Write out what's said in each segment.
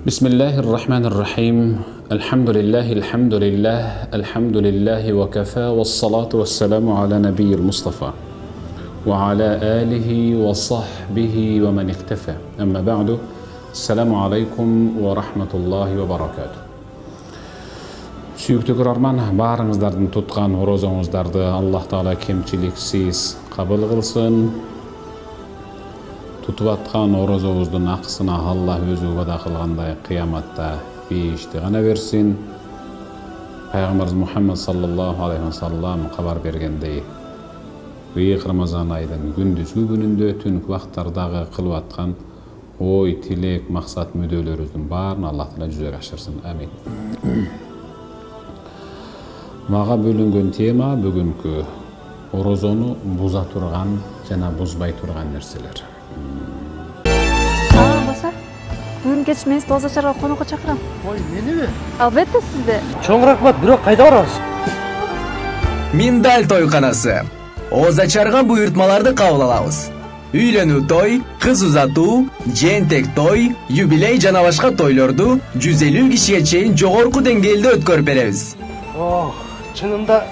Bismillahirrahmanirrahim. Elhamdülillahi ve kafa ve salatu ve selamu ala nebiyyil Mustafa ve ala alihi ve sahbihi ve men iktefa. Amma ba'du. Assalamu alaikum ve rahmetullahi ve barakatuh. Sүйікті көрермен, барыңыздардың тұтқан орозаңыздарды Аллах Таала кемчиликсиз кабыл кылсын. Tutub atқан орозоңуздун акысына Аллах өзү вада кылгандай кыяматта бейишти гана берсин. Пайгамбарыбыз Мухаммад саллаллаху алейхи ва саллам кабар бергендей, ыйык Рамазан айдын күндүзгү күнүндө түнкү убактардагы кылып аткан ой, тилек, максат, мүдөлөрүбүздүн баарын Аллах Таала жүзөгө ашырсын. Амин. Мага бөлүнгөн тема бүгүнкү орозону буза турган жана бузбай турган нерселер. Баса, бүгін кеш мен сізді Озачарга конокко чакырам. Ой, мени бе? Албетте сизди. Чоң рахмат, бирок кайда барабыз? Миндаль тойканасы. Озачарга буйртмаларды кабыл алабыз. Үйлөнүү той, кыз узатуу, жентек той, юбилей жана башка тойлорду 150 кишиге чейин жогорку деңгээлде өткөрүп беребиз. Чынында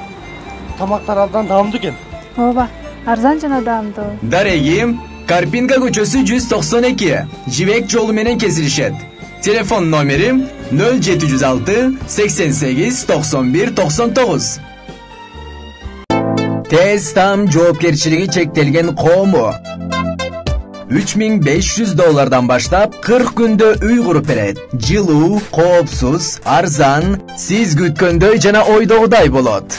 тамактар абдан даамдуу экен. Ооба, арзан жана даамдуу. Дарегим, Карпинка көчөсү 192, Жибек жолу менен кесилишет. Телефон номерим 0706 88 91 99. Тез там жоопкерчилиги чектелген коому. $3500 баштап 40 күндө үй куруп берет. Жылуу, коопсуз, арзан, сиз күткөндөй жана ойдогудай болот.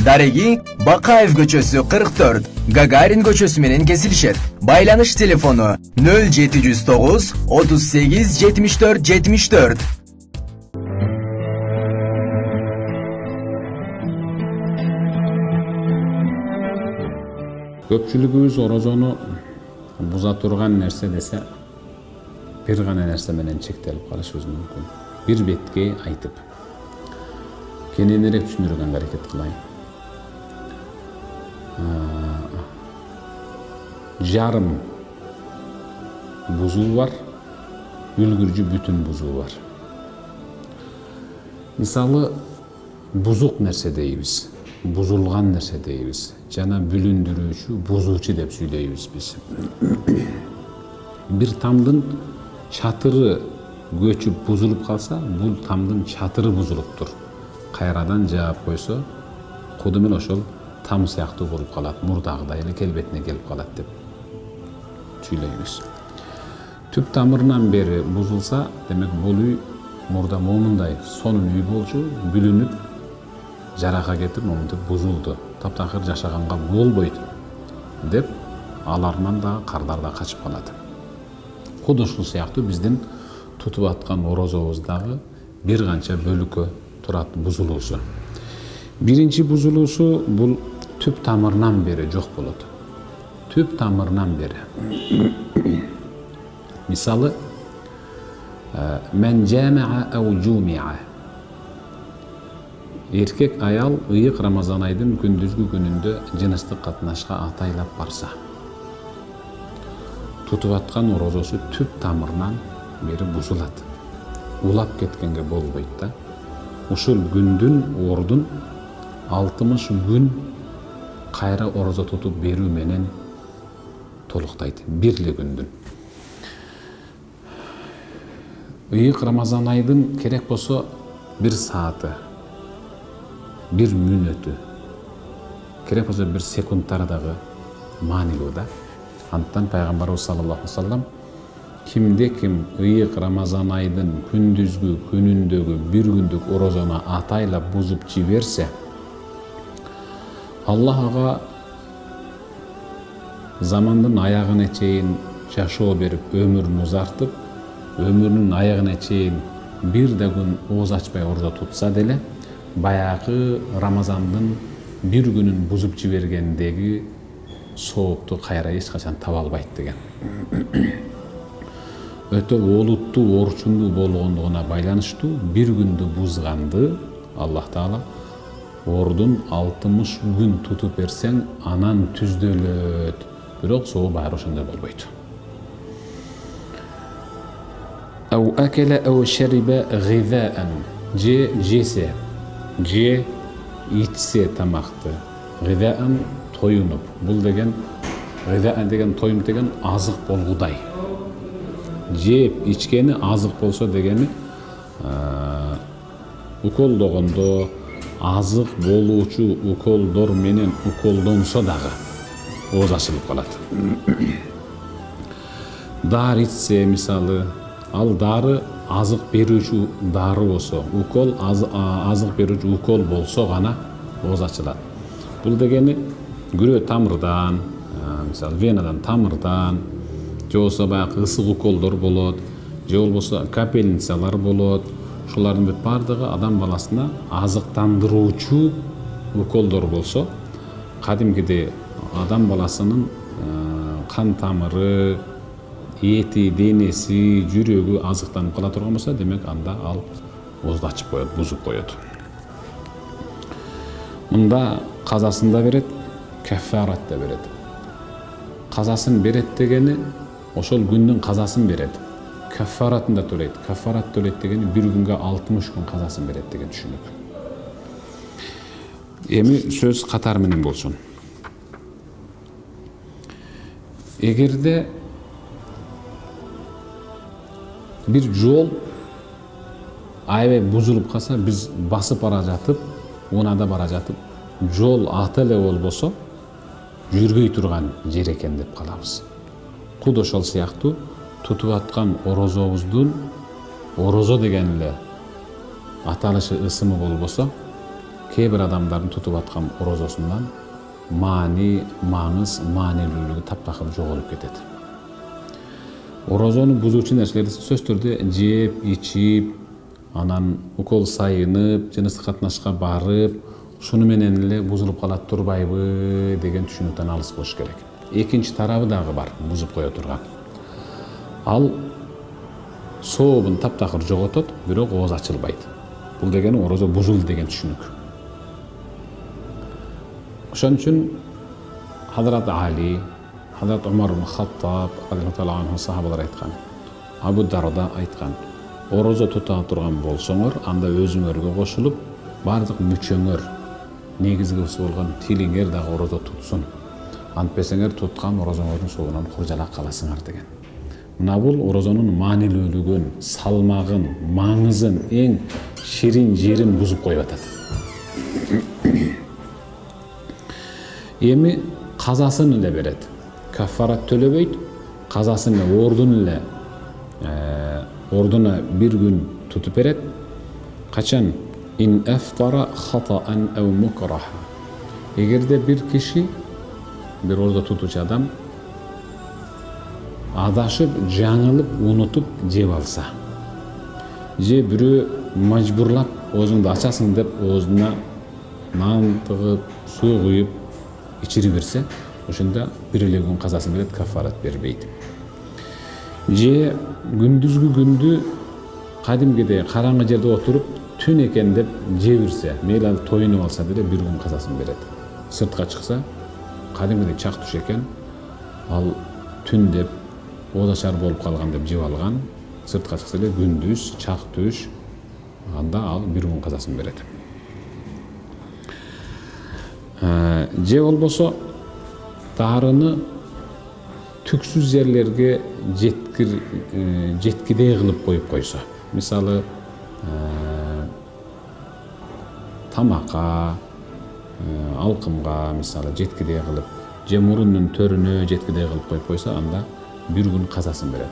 Дареги, Бакаев көчөсү 44, Гагарин көчөсү менен кесилишет. Байланыш телефону 0709 38 74 74. Көпчүлүгүбүз орозону буза турган нерсе десе бир гана нерсе менен чектелип калышыбыз мүмкүн. Бир бетке айтып. Кененирээк түшүндүргөнгө аракет кылайын. Жарым бузуу бар, үлгүржү бүтүн бузуу бар. Мисалы, бузук нерсе дейбиз, бузулган нерсе дейбиз, жана бүлүндүрүүчү, бузуучу деп сүйлөйбүз биз. Бир тамдын чатыры көчүп бузулуп калса, бул тамдын чатыры бузулуптур. Кайрадан жаап койсо, кудумен ошол там сыяктуу болуп калат, мурдагыдай эле келбетине келип калат деп сүйлөйбүз. Түп тамырынан бери бузулса, демек бул үй мурда момундай сонун үй болчу, бүлүнүп, жарака кетип, момунтип бузулду. Таптакыр жашаганга болбойт деп, аларынан да кардар да качып калат. Куду ушул сыяктуу биздин тутуп аткан орозобуздагы бир канча бөлүккө турат бузулуусу. Биринчи бузулуусу бул түп тамырынан бери жок болот. Түп тамырынан бери. Мисалы, мен жамаа ау жумиа. Эркек аял ыйык Рамазан айдын күндүзгү күнүндө жыныстык катнашка атайлап барса, тутуп аткан орозосу түп тамырынан бери бузулат. Улап кеткенге болбойт да. Ушул күндүн ордун 60 күн кайра орозо тутуп берүү менен толуктайт. Бирли күндүн. Ыйык Рамазан айдын керек болсо бир сааты, бир мүнөтү, керек болсо бир секундтары дагы маанилүү да. Антан Пайгамбарыбыз саллаллаху алейхи ва саллам кимде ким ыйык Рамазан айдын күндүзгү күнүндөгү бир күндүк орозону атайлап бузуп жиберсе, Аллах ага замандын аягына чейин жашоо берип, өмүрүн узартып, өмүрүнүн аягына чейин бир да күн ооз ачпай орозо тутса деле, баягы Рамазандын бир күнүн бузуп жибергендеги соопту кайра эч качан таба албайт деген. Өтө олуттуу, орчундуу болгондугуна байланыштуу бир күндү бузганды Аллах Таала ордун 60 күн тутуп берсең, анан түздөлөт. Бирок соо баары ошондой болбойт. أو أكل أو شرب غذاء же жесе же ичсе тамакты غذاء тоюнуп бул деген غذاء деген тоюнуп деген азык болгудай жеп ичкени азык болсо дегени уколдогондо азык болуучу уколдор менен уколдонсо дагы ооз ачылып калат. Дары ичсе мисалы ал дары азык берүүчү дары болсо, укол азык берүүчү укол болсо гана ооз ачылат. Бул дегени күрөө тамырдан, мисалы венадан тамырдан, же болсо баягы ысык уколдор болот, же болбосо капельницалар болот. Ушулардын бүт бардыгы адам баласына азыктандыруучу уколдор болсо, кадимгидей адам баласынын кан тамыры, эти, денеси, жүрөгү азыктанып кала турган болсо, демек анда ал оозду ачып коет, бузуп коет. Мында казасын да берет, каффарат да берет. Казасын берет дегени ошол күндүн казасын берет. Каффаратын да төлөйт. Каффарат төлөйт дегени бир күнгө 60 күн казасын берет деген түшүнүк. Эми сөз катар менен болсун. Эгерде бир жол аябай бузулуп калса, биз басып бара жатып, унада бара жатып, жол аты эле болбосо, жүргөй турган жер экен деп калабыз. Куд ошол сыяктуу тутуп аткан орозобуздун орозо деген эле аталышы ысымы болбосо, кээ бир адамдардын тутуп аткан орозосунан маани, маңыз, маанилүүлүгү таптакыр жоголуп кетет. Орозону бузуучу нерселерди сөзсүз түрдө жеп, ичип, анан укол сайынып, жыныстык катнашка барып, шуну менен эле бузулуп калат турбайбы деген түшүнүктөн алыс болуш керек. Экинчи тарабы дагы бар, бузуп кое турган. Ал сообун таптакыр жоготот, бирок ооз ачылбайт. Бул дегени орозо бузулду деген түшүнүк. Ошон үчүн Хазрат Али, Хазрат Умар ибн Хаттаб, радиаллаху анху сахабалар айткан, Абу Дарда айткан, орозо тута турган болсоңор, анда өзүңөргө кошулуп, бардык мүчөңөр, негизгиси болгон тилиңер дагы орозо тутсун. Антпесеңер туткан орозоңордун соогунан куржалак каласыңар деген. Мына бул орозонун маанилүүлүгүн, салмагын, маңызын, эң ширин жерин бузуп коюп атат. Эми казасын эле берет. Каффарат төлөбөйт, казасын эле ордуна бир күн тутуп берет. Качан ин афтара хатаан ау мукраха. Эгерде бир киши, бир ордо тутуучу адам адашып, жаңылып, унутуп жеп алса, же бирөө мажбурлап оозуңду ачасың деп оозуна нан тыгып, суу куюп ичирип берсе, ошондо бир эле күн казасын берет, каффарат бербейт. Же күндүзгү күндү кадимгидей караңгы жерде отуруп, түн экен деп жей берсе, мейли ал тоюнуп алса деле бир күн казасын берет. Сыртка чыкса, кадимгидей чак түш экен, ал түн деп ооз ачар болуп калган деп жеп алган, сыртка чыкса эле күндүз чак түш, анда ал бир күн казасын берет. Же болбосо дарыны түксүз жерлерге жеткидей кылып коюп койсо, мисалы тамакка, алкымга мисалы жеткидей кылып, же мурунун төрүнө жеткидей кылып коюп койсо, анда бир күн казасын берет.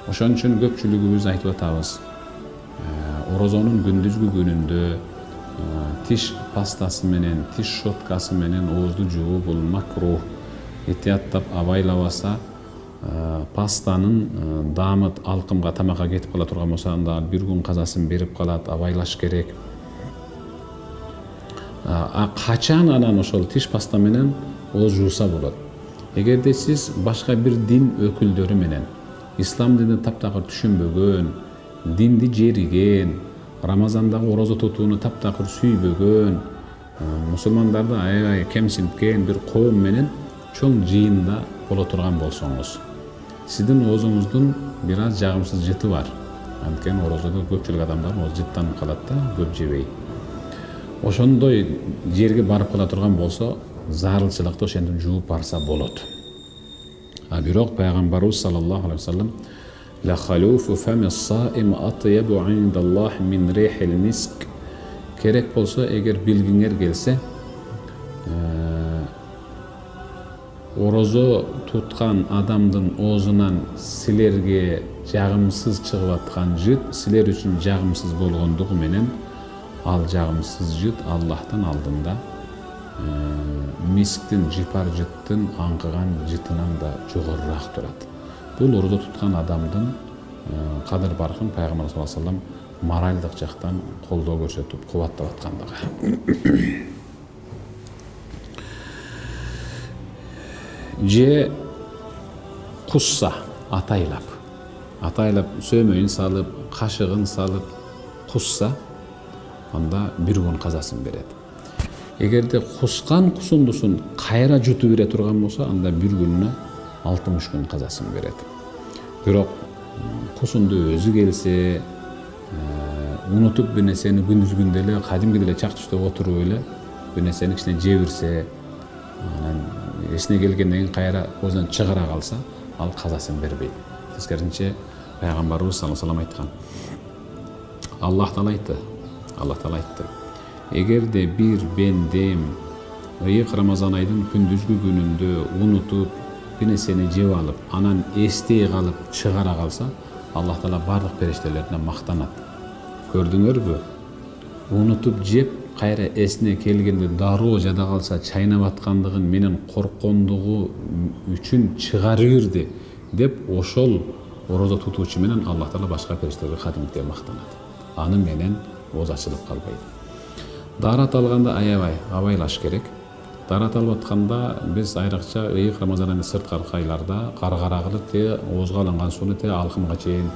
Ошон үчүн көпчүлүгүбүз айтып атабыз, орозонун күндүзгү күнүндө тиш пастасы менен, тиш щоткасы менен оозду жууу бул макрух. Этияттап абайлабаса, пастанын даамыт алкымга, тамакка кетип кала турган болсо, анда бир күн казасын берип калат, абайлаш керек. Качан анан ошол тиш паста менен ооз жууса болот. Эгерде сиз башка бир дин өкүлдөрү менен ислам динин таптакыр түшүнбөгөн, динди жериген, Рамазандагы орозо тутууну таптакыр сүйбөгөн, мусулмандарды аябай кемсинткен бир коом менен чоң жыйында боло турган болсоңуз, сиздин оозуңуздун бир аз жагымсыз жыты бар. Анткени орозодо көпчүлүк адамдар ол жыттанып калат да, көп жебей. Ошондой жерге барып кала турган болсо, зарылчылыкты ошентип жууп барса болот. А бирок пайгамбарыбыз саллаллаху алейхи ва саллям ла халуфу фами саим атйабу индаллах мин рихил миск. Керек болсо, эгер билгиңер келсе, орозо туткан адамдын оозунан силерге жагымсыз чыгып аткан жыт силер үчүн жагымсыз болгондугу менен ал жагымсыз жыт Аллахтын алдында мисктин, жипар жыттын аңкыган жытынан да жогорураак турат. Бул орозо туткан адамдын кадыр баркын пайгамбар саллаллаху алейхи ва саллям моральдык жактан колдоо көрсөтүп кубаттап аткандыгы. Же кусса атайлап сөмөйүн салып, кашыгын салып кусса, анда бир күн казасын берет. Эгерде кускан кусундусун кайра жутуп бере турган болсо, анда бир күнүнө 60 күн казасын берет. Бирок кусунду өзү келсе, унутуп бир нерсени күндүзгүндө эле кадимки деле чак түштөп отуруп эле бир нерсени кичине жей берсе, анан эсине келгенден кийин кайра өзүнөн чыгара калса, ал казасын бербейт. Тескерисинче пайгамбарыбыз саллаллаху алейхи ва саллям айткан. Аллах Таала айтты. Эгерде бир бендем ыйык Рамазан айдын күндүзгү күнүндө унутуп бир нерсени жеп алып, анан эстей калып чыгара калса, Аллах Таала бардык периштелерине мактанат. Көрдүңөрбү? Унутуп жеп, кайра эсине келгенде дароо жада калса, чайнап аткандыгын менен корккондугу үчүн чыгарырды деп ошол орозо тутуучу менен Аллах Таала башка периштелерге кадимдикте мактанат. Аны менен ооз ачылып калбайт. Дарат алганда аябай абайлаш керек. Дарат алып атканда биз айрыкча ыйык Рамазан айында сырткары айларда кара кылып оозго алынган сууну алкымга чейин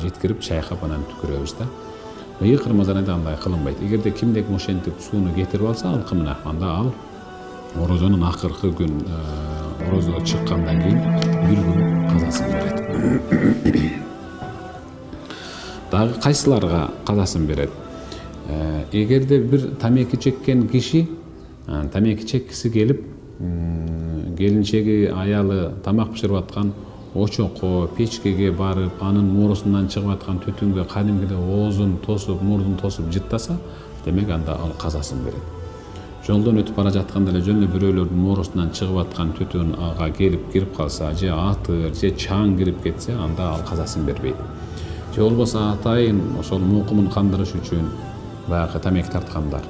жеткирип чайкап анан түкүрөбүз да. Ыйык Рамазан айында андай кылынбайт. Эгерде кимде ошентип сууну кетирип алса алкымына, анда ал орозонун акыркы күн орозо чыккандан кийин бир күн казасын берет. Дагы кайсыларга казасын берет? Эгерде бир тамеки чеккен киши, тамеки чеккиси келип, келинчеги аялы тамак пиширип аткан очокко, печкеге барып, анын моорусунан чыгып аткан түтүнгө кадимкиде оозун тосуп, мурдун тосуп жыттаса, демек анда ал казасын берет. Жолдон өтүп бара жатканда эле жөн эле бирөөлөрдүн моорусунан чыгып аткан түтүн ага кирип калса, же атыр, же чаң кирип кетсе, анда ал казасын бербейт. Же болбосо атайын ошол мукумун кандырыш үчүн баягы тамеки тарткандар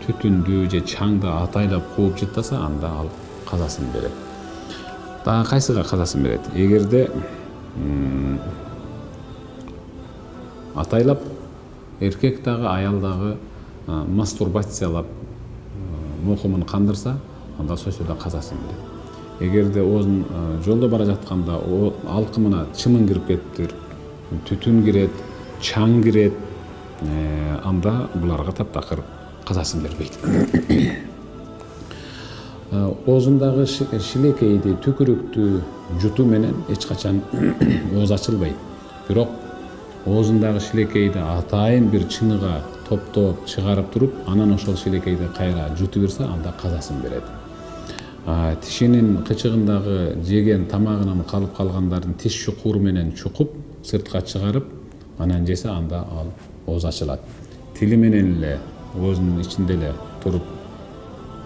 түтүндү же чаңды атайлап кууп жыттаса, анда ал казасын берет. Дагы кайсыга казасын берет? Эгерде атайлап эркек дагы аял дагы мастурбациялап мукумун кандырса, анда сөзсүздө казасын берет. Эгерде оозун жолдо бара жатканда алкымына чымын кирип кетиптир, түтүн кирет, чаң кирет, анда буларга таптакыр казасын бербейт. Оозундагы шилекейди, түкүрүктү жутуу менен эч качан ооз ачылбайт. Бирок оозундагы шилекейди атайын бир чыныга топтоп чыгарып туруп, анан ошол шилекейди кайра жутуп берсе, анда казасын берет. Тишинин кычыгындагы жеген тамагынан калып калгандардын тиш чукуру менен чукуп, сыртка чыгарып, анан жесе, анда ал ооз ачылат. Тили менен эле оозунун ичинде эле туруп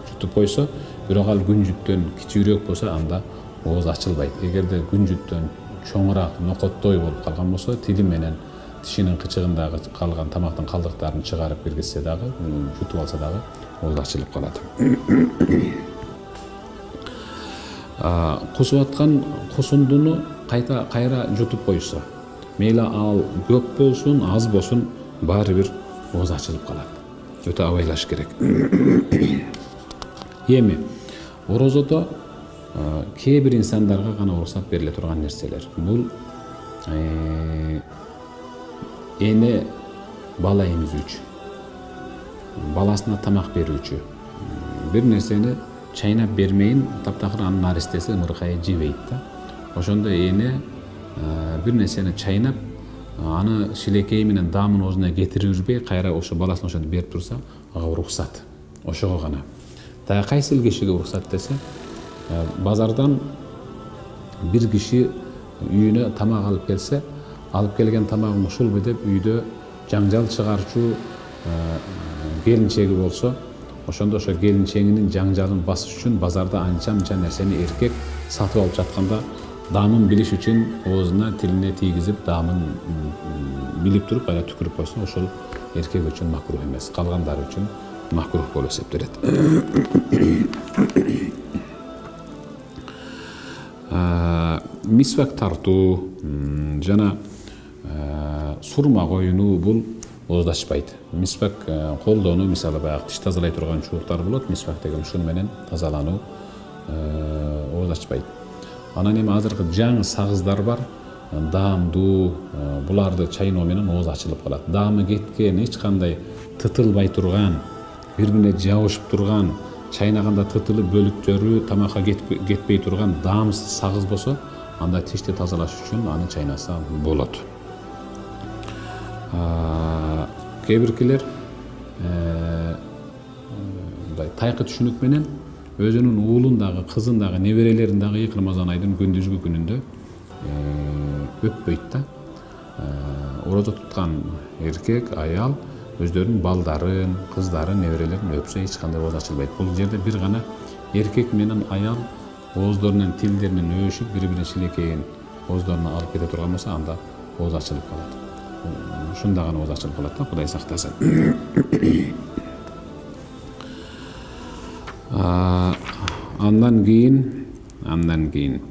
жутуп койсо, бирок ал күнжүттөн кичүүрөөк болсо, анда ооз ачылбайт. Эгерде күнжүттөн чоңураак, нокоттой болуп калган болсо, тили менен тишинин кычыгындагы калган тамактын калдыктарын чыгарып киргизсе дагы, жутуп алса дагы ооз ачылып калат. Кусуп аткан кусундуну кайра жутуп койсо, мейли ал көп болсун, аз болсун, баары бир ооз ачылып калат. Өтө абайлаш керек. Эми орозодо кээ бир инсандарга гана уруксат бериле турган нерселер. Бул эне бала эмизүүчү, баласына тамак берүүчү, бир нерсени чайнап бермейин, таптакыр анын наристеси ымыркайы жебейт да. Ошондо эне бир нерсени чайнап аны шилекей менен даамын оозуна кетирип жүрбөй кайра ошо баласын ошентип берип турса ага уруксат, ошого гана. Дагы кайсы бир кишиге уруксат десе, базардан бир киши үйүнө тамак алып келсе, алып келген тамагым ушулбу деп үйдө жаңжал чыгарчу келинчеги болсо, ошондо ошо келинчегинин жаңжалын басыш үчүн базарда анча-мынча нерсени эркек сатып алып жатканда даамын билиш үчүн оозуна тилине тийгизип даамын билип туруп кайра түкүрүп койсо, ошол эркек үчүн макрух эмес, калгандары үчүн макрух болуп эсептелет. Мисвак тартуу жана сурма коюнуу бул ооздашпайт. Мисвак колдонуу, мисалы баягы тиш тазалай турган чубуктар болот, мисвак деген ушун менен тазалануу ооздашпайт. Анан эми азыркы жаңы сагыздар бар, даамдуу, буларды чайноо менен ооз ачылып калат. Даамы кеткен, эч кандай тытылбай турган, бири-бирине жабышып турган, чайнаганда тытылып бөлүктөрү тамакка кетпей турган даамсыз сагыз болсо, анда тишти тазалаш үчүн аны чайнаса болот. Кээ биркилер тайкы түшүнүк менен өзүнүн уулун дагы, кызын дагы, неберелерин дагы Рамазан айдын күндүзгү күнүндө өппөйт да. Орозо туткан эркек, аял өздөрүнүн балдарын, кыздарын, неберелерин өпсө эч кандай ооз ачылбайт. Бул жерде бир гана эркек менен аял ооздорунун тилдеринен өшүп, бири-бирин шилекейин ооздоруна алып кете турган болсо, анда ооз ачылып калат. Ушунда гана ооз ачылып калат да, Кудай сактасын. Андан кийин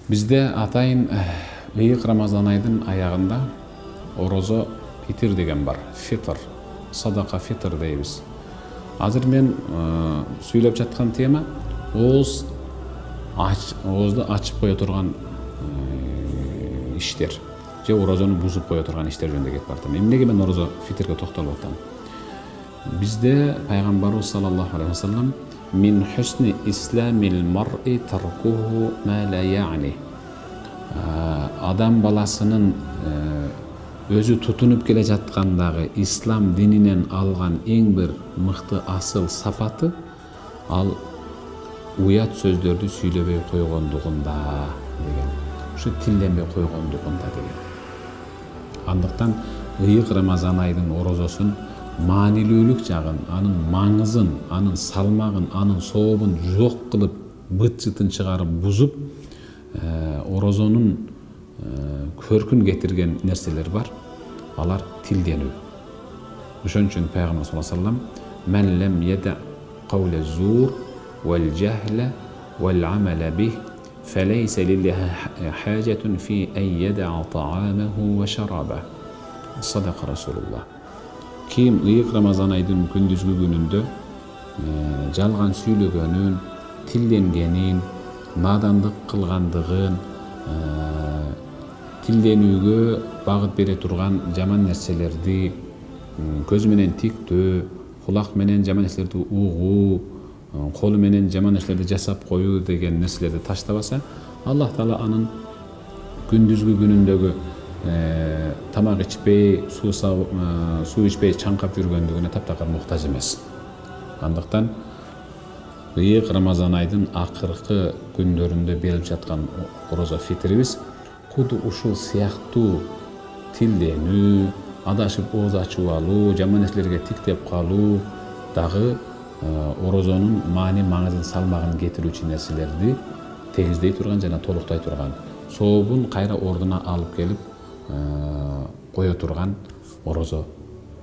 бизде атайын ыйык Рамазан айдын аягында орозо фитир деген бар. Фитр, садака фитр дейбиз. Азыр мен сүйлөп жаткан тема оозду ачып кое турган иштер же орозону бузуп кое турган иштер жөнүндө кетип бартам. Эмнеге мен орозо фитрге токтолуп атам? Bizde Peygamberimiz sallallahu aleyhi ve sellem min husni islamil mar'i tarkuhu ma la ya'ni. Adam balasının özü tutunup kele jatkandagı İslam dininen algan en bir mıhtı asıl sapatı al uyat sözdөрдү сүйлөбөй койгондугунда деген. Ушу тилденбей койгондугунда деген. Андыктан ыйык Рамазан айдын орозосун маанилүүлүк жагын, анын маңызын, анын салмагын, анын сообун жок кылып, быт-жытын чыгарып бузуп, орозонун көркүн кетирген нерселер бар. Алар тилденүү. Ошон үчүн Пайгамбар саллаллаху алейхи ва саллям "Мен лем яда кавля зур вал жахла вал амала бих, фалейса лиллахи хажатун фи ан яда таамаху ва шарабаху." Садака Расулуллах. Kim ыйык Рамазан айдын күндүзгү күнүндө жалган сүйлөгөнүн, тилденгенин, надандык кылгандыгын, тилденүүгө багыт бере турган жаман нерселерди, көз менен тиктөө, кулак менен жаман нерселерди угуу, колу менен жаман нерселерди жасап коюу деген нерселерди таштабаса, Аллах Таала анын күндүзгү күнүндөгү тамак ичпей, суу ичпей чаңкап жүргөндүгүнө таптакыр муктаж эмес. Андыктан ыйык Рамазан айдын акыркы күндөрүндө берилип жаткан орозо фитрибиз куду ушул сыяктуу тилденүү, адашып ооз ачып алуу, жаман нерселерге тиктеп калуу дагы орозонун маани маңызын салмагын кетирүүчү нерселерди тегиздей турган жана толуктай турган, сообун кайра ордуна алып келип кое турган орозо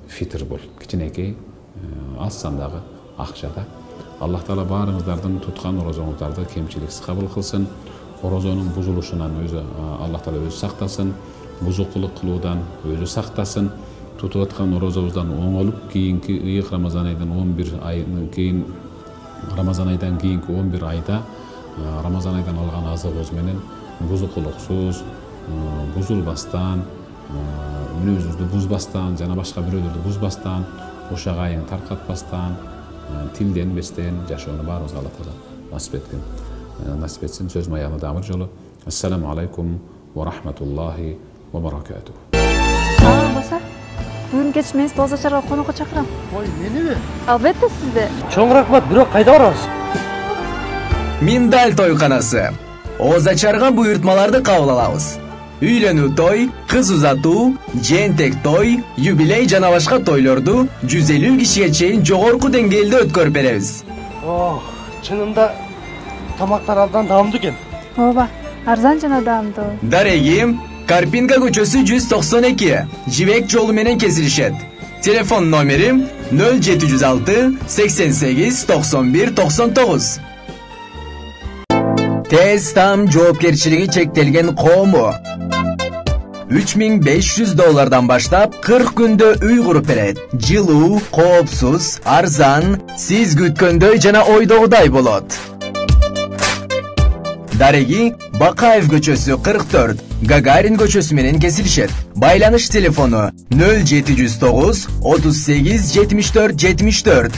фитр бул. Кичинекей аз сандагы акчада. Аллах Таала баарыңыздардын туткан орозоңуздарды кемчиликсиз кабыл кылсын. Орозонун бузулушунан өзү Аллах Таала өзү сактасын, бузукулук кылуудан өзү сактасын. Тутуп аткан орозобуздан оңолуп кийинки ыйык Рамазан айдан 11 айдан кийин Рамазан кийинки 11 айда Рамазан айдан алган азыгыбыз менен бузукулуксуз, бузулбастан, мүнөзүбүздү бузбастан, жана башка бирөөлөрдү бузбастан, ушак айын таркатпастан, тилденбестен жашоону баарыбызга Аллах Таала насип этсин. Сөзүм аягына дагы бир жолу. Ассаламу алейкум ва рахматуллахи va barakatuh. Bo'lsa, bugun kech men sizni O'zacharga qo'noqqa chaqiraman. Voy, menimi? Albatta sizni. Cho'ng rahmat, biroq qayda borasiz? Mindal to'yxonasi. O'zacharga buyurtmalarni qabul olamiz. Uylenuv to'y, qiz uzatuv, jentek to'y, yubiley jana boshqa to'ylarni 150 kishiga cheyin jo'g'orqi dengayda o'tkazib beramiz. Oh, chinimda tamoqlar abdan damdi ekan. Ova, arzonchina damdi. Daragim, Karpinka ko'chasi 192, Jibek yo'li bilan kesilishadi. Telefon nomerim 0706 88 91 99. Tez tam javobgarchiligi chekilgan qo'mi. $3500 başlap 40 kunda uy qurib beradi. Jilu, qo'psiz, arzon, siz kutganday jana o'ydog'day bo'ladi. Daragi Baqayev ko'chasi 44, Gagarin ko'chasi bilan kesilishadi. Baylanish telefoni 0709 38 74 74.